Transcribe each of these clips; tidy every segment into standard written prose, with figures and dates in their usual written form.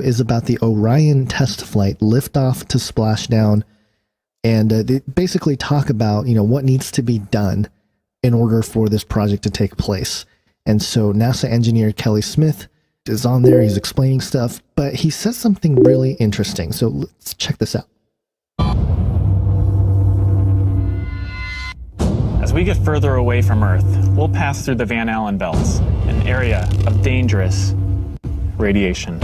is about the Orion test flight, liftoff to splashdown, and they basically talk about, what needs to be done in order for this project to take place. And so NASA engineer Kelly Smith is on there, he's explaining stuff, but he says something really interesting. So let's check this out. As we get further away from Earth, we'll pass through the Van Allen belts, an area of dangerous radiation.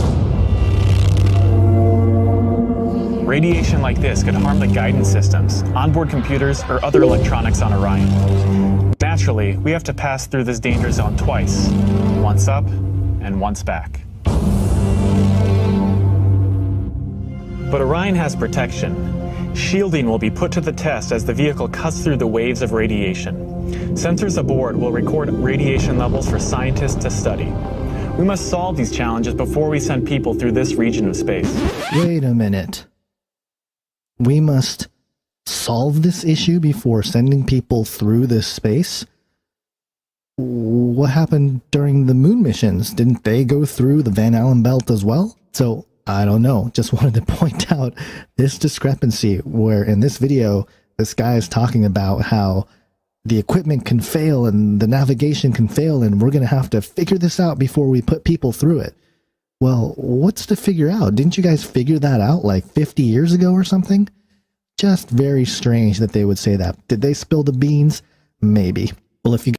Radiation like this could harm the guidance systems, onboard computers, or other electronics on Orion. Naturally, we have to pass through this danger zone twice, once up and once back. But Orion has protection. Shielding will be put to the test as the vehicle cuts through the waves of radiation. Sensors aboard will record radiation levels for scientists to study. We must solve these challenges before we send people through this region of space. Wait a minute. We must solve this issue before sending people through this space? What happened during the moon missions? Didn't they go through the Van Allen belt as well? So, I don't know. Just wanted to point out this discrepancy where in this video, this guy is talking about how the equipment can fail and the navigation can fail and we're going to have to figure this out before we put people through it. Well, what's to figure out? Didn't you guys figure that out like 50 years ago or something? Just very strange that they would say that. Did they spill the beans? Maybe. Well, if you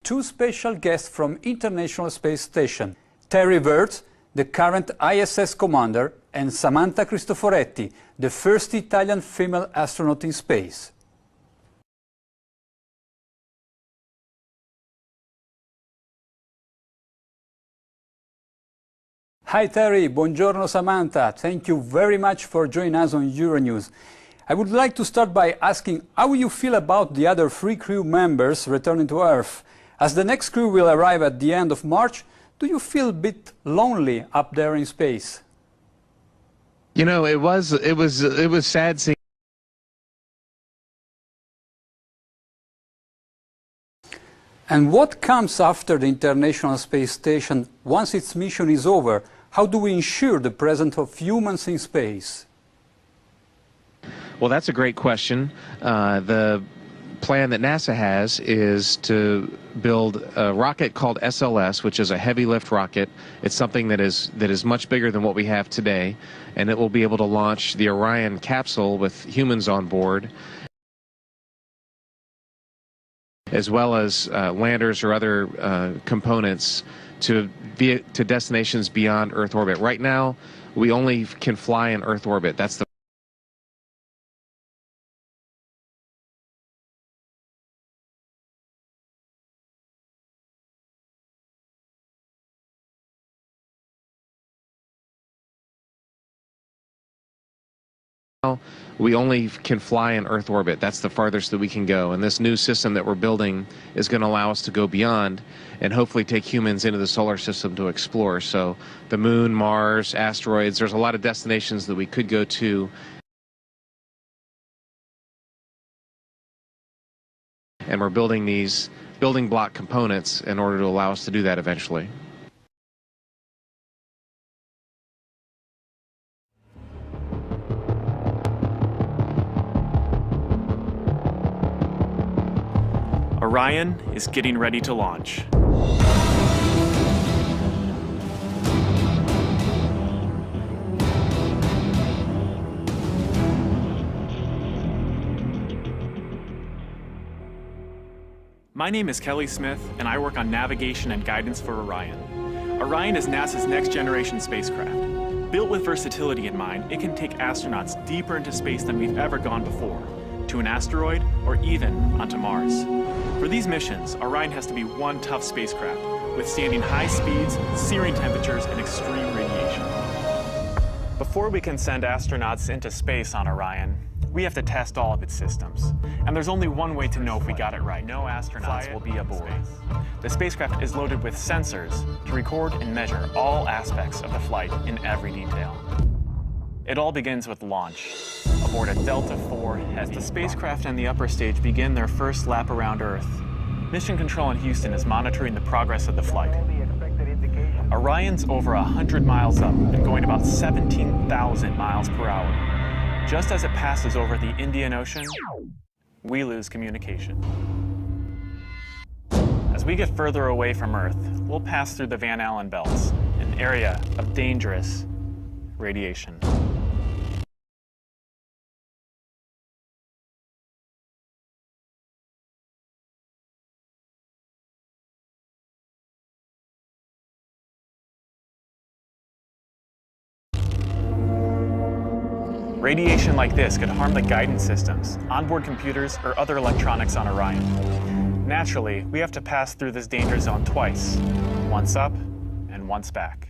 two special guests from International Space Station, Terry Wirtz, the current ISS commander, and Samantha Cristoforetti, the first Italian female astronaut in space. Hi Terry, buongiorno Samantha. Thank you very much for joining us on Euronews. I would like to start by asking how you feel about the other 3 crew members returning to Earth. As the next crew will arrive at the end of March, do you feel a bit lonely up there in space? You know, it was sad seeing. And what comes after the International Space Station once its mission is over? How do we ensure the presence of humans in space? Well, that's a great question. The plan that NASA has is to build a rocket called SLS, which is a heavy lift rocket. It's something that is much bigger than what we have today, and it will be able to launch the Orion capsule with humans on board, as well as landers or other components to destinations beyond Earth orbit. Right now, we only can fly in Earth orbit. That's the we only can fly in Earth orbit. That's the farthest that we can go. And this new system that we're building is going to allow us to go beyond and hopefully take humans into the solar system to explore. So the moon, Mars, asteroids, there's a lot of destinations that we could go to. And we're building these building block components in order to allow us to do that eventually. Orion is getting ready to launch. My name is Kelly Smith, and I work on navigation and guidance for Orion. Orion is NASA's next-generation spacecraft. Built with versatility in mind, it can take astronauts deeper into space than we've ever gone before, to an asteroid or even onto Mars. For these missions, Orion has to be one tough spacecraft, withstanding high speeds, searing temperatures, and extreme radiation. Before we can send astronauts into space on Orion, we have to test all of its systems. And there's only one way to know if we got it right. No astronauts will be aboard. The spacecraft is loaded with sensors to record and measure all aspects of the flight in every detail. It all begins with launch, aboard a Delta IV Heavy. As the spacecraft and the upper stage begin their first lap around Earth, Mission Control in Houston is monitoring the progress of the flight. Orion's over 100 miles up and going about 17,000 miles per hour. Just as it passes over the Indian Ocean, we lose communication. As we get further away from Earth, we'll pass through the Van Allen belts, an area of dangerous radiation. Radiation like this could harm the guidance systems, onboard computers, or other electronics on Orion. Naturally, we have to pass through this danger zone twice, once up and once back.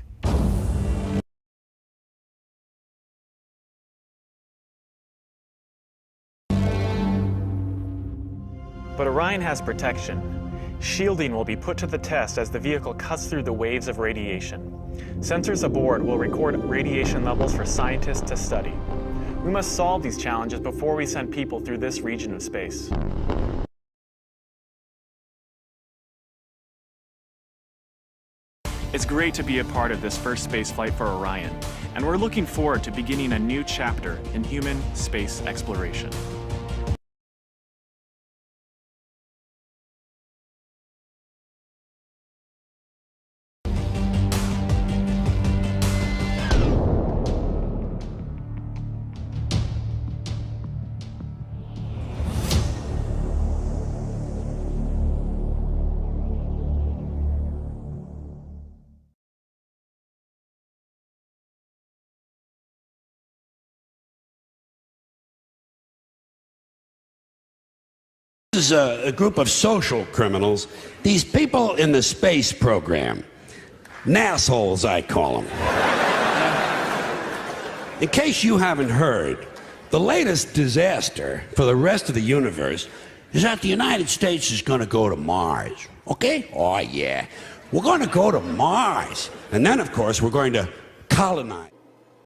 But Orion has protection. Shielding will be put to the test as the vehicle cuts through the waves of radiation. Sensors aboard will record radiation levels for scientists to study. We must solve these challenges before we send people through this region of space. It's great to be a part of this first space flight for Orion, and we're looking forward to beginning a new chapter in human space exploration. This is a group of social criminals, these people in the space program. Nassholes, I call them. In case you haven't heard, the latest disaster for the rest of the universe is that the United States is going to go to Mars. Okay? Oh, yeah. We're going to go to Mars. And then, of course, we're going to colonize.